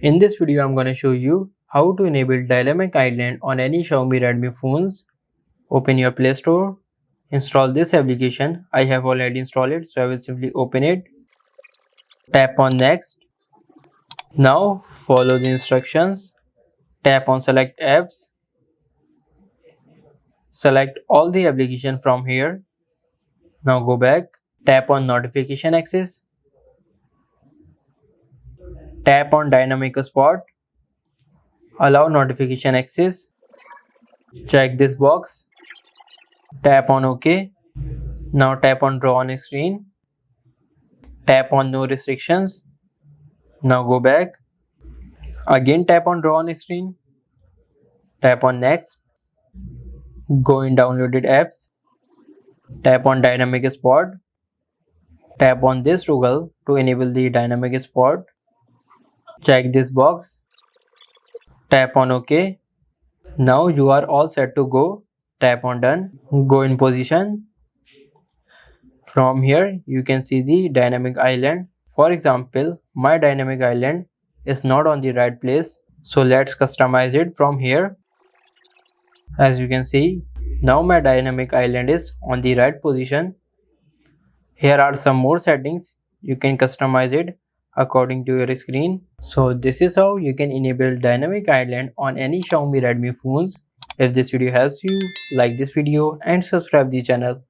In this video, I'm going to show you how to enable dynamic island on any Xiaomi Redmi phones. Open your Play Store, install this application. I have already installed it, so I will simply open it. Tap on next. Now follow the instructions. Tap on select apps. Select all the application from here. Now go back. Tap on notification access. Tap on dynamic spot. Allow notification access. Check this box. Tap on OK. Now tap on draw on screen. Tap on no restrictions. Now go back. Again tap on draw on screen. Tap on next. Go in downloaded apps. Tap on dynamic spot. Tap on this toggle to enable the dynamic spot. Check this box. Tap on OK. Now you are all set to go. Tap on done. Go in position. From here you can see the dynamic island. For example, my dynamic island is not on the right place, so let's customize it from here. As you can see, now my dynamic island is on the right position. Here are some more settings. You can customize it according to your screen. So this is how you can enable dynamic island on any Xiaomi Redmi phones. If this video helps you, like this video and subscribe the channel.